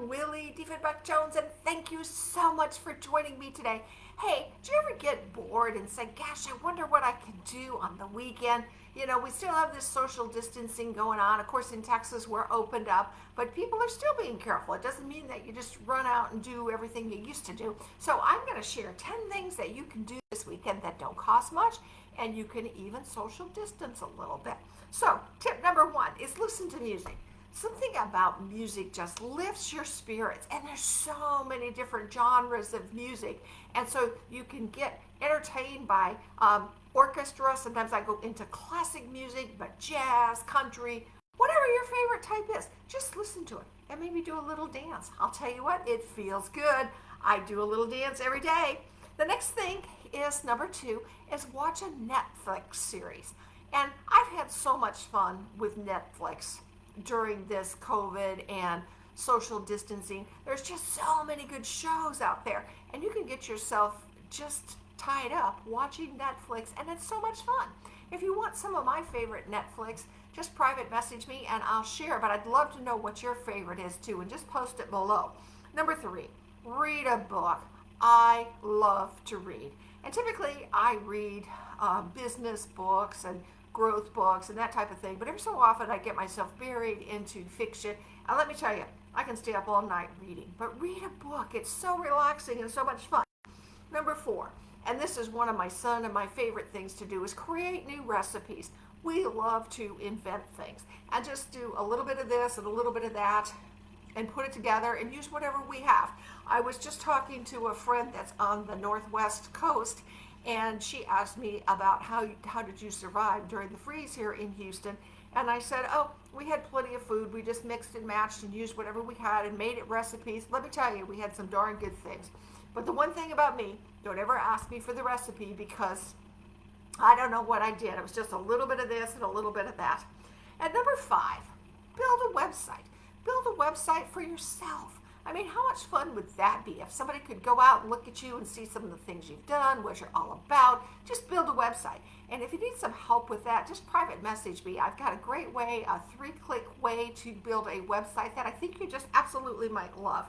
Willie Diefenbach-Jones, and thank you so much for joining me today. Hey, do you ever get bored and say, gosh, I wonder what I can do on the weekend? You know, we still have this social distancing going on. Of course, in Texas, we're opened up, but people are still being careful. It doesn't mean that you just run out and do everything you used to do. So I'm going to share 10 things that you can do this weekend that don't cost much, and you can even social distance a little bit. So tip number 1 is listen to music. Something about music just lifts your spirits, and there's so many different genres of music, and so you can get entertained by orchestra. Sometimes I go into classic music, but jazz, country, whatever your favorite type is, just listen to it and maybe do a little dance. I'll tell you what, it feels good. I do a little dance every day. The next thing is number 2 is watch a Netflix series, and I've had so much fun with Netflix during this COVID and social distancing. There's just so many good shows out there, and you can get yourself just tied up watching Netflix, and it's so much fun. If you want some of my favorite Netflix, just private message me and I'll share, but I'd love to know what your favorite is too, and just post it below. Number 3, read a book. I love to read, and typically I read business books and growth books and that type of thing, but every so often I get myself buried into fiction, and let me tell you, I can stay up all night reading. But read a book, it's so relaxing and so much fun. Number 4, and this is one of my son and my favorite things to do, is create new recipes. We love to invent things and just do a little bit of this and a little bit of that and put it together and use whatever we have. I was just talking to a friend that's on the Northwest coast, and she asked me about how did you survive during the freeze here in Houston. And I said, oh, we had plenty of food. We just mixed and matched and used whatever we had and made it recipes. Let me tell you, we had some darn good things. But the one thing about me, don't ever ask me for the recipe, because I don't know what I did. It was just a little bit of this and a little bit of that. And number 5, build a website. Build a website for yourself. I mean, how much fun would that be if somebody could go out and look at you and see some of the things you've done, what you're all about? Just build a website. And if you need some help with that, just private message me. I've got a great way, a 3-click way to build a website that I think you just absolutely might love.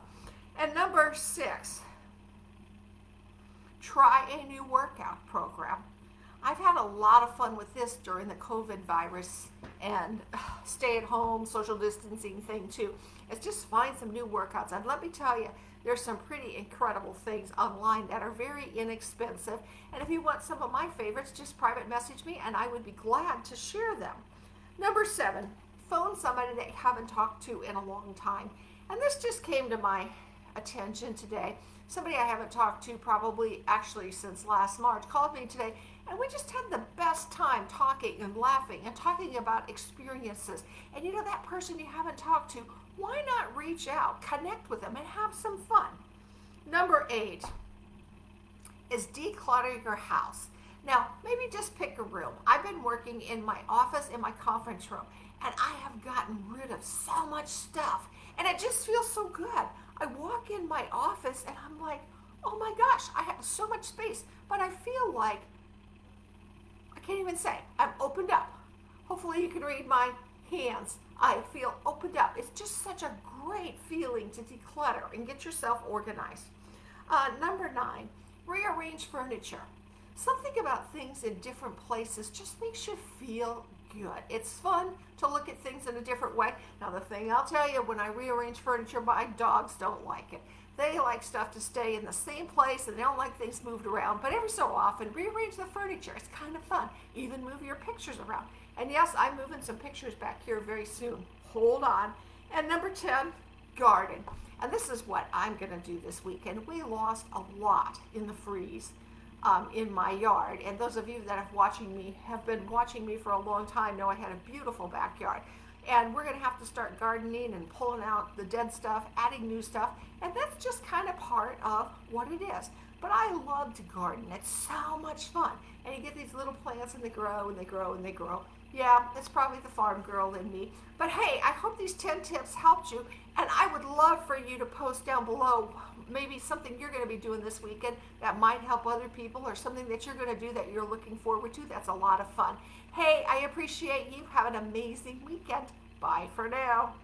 And number 6, try a new workout program. I've had a lot of fun with this during the COVID virus and stay at home social distancing thing too. It's just find some new workouts. And let me tell you, there's some pretty incredible things online that are very inexpensive. And if you want some of my favorites, just private message me and I would be glad to share them. Number 7, phone somebody that you haven't talked to in a long time. And this just came to my attention today. Somebody I haven't talked to probably actually since last March called me today, and we just had the best time talking and laughing and talking about experiences. And you know, that person you haven't talked to, why not reach out, connect with them, and have some fun? Number 8 is declutter your house. Now, maybe just pick a room. I've been working in my office, in my conference room, and I have gotten rid of so much stuff, and it just feels so good. I walk in my office and I'm like, oh my gosh, I have so much space, but I feel like, I can't even say, I'm opened up. Hopefully you can read my hands. I feel opened up. It's just such a great feeling to declutter and get yourself organized. Number 9, rearrange furniture. Something about things in different places just makes you feel good. It's fun to look at things in a different way. Now, the thing I'll tell you, when I rearrange furniture, my dogs don't like it. They like stuff to stay in the same place, and they don't like things moved around. But every so often, rearrange the furniture. It's kind of fun. Even move your pictures around. And yes, I'm moving some pictures back here very soon. Hold on. And number 10, garden. And this is what I'm going to do this weekend. We lost a lot in the freeze in my yard. And those of you that have been watching me for a long time know I had a beautiful backyard. And we're going to have to start gardening and pulling out the dead stuff, adding new stuff. And that's just kind of part of what it is. But I love to garden. It's so much fun. And you get these little plants and they grow and they grow and they grow. Yeah, it's probably the farm girl in me. But hey, I hope these 10 tips helped you. And I would love for you to post down below maybe something you're going to be doing this weekend that might help other people, or something that you're going to do that you're looking forward to. That's a lot of fun. Hey, I appreciate you. Have an amazing weekend. Bye for now.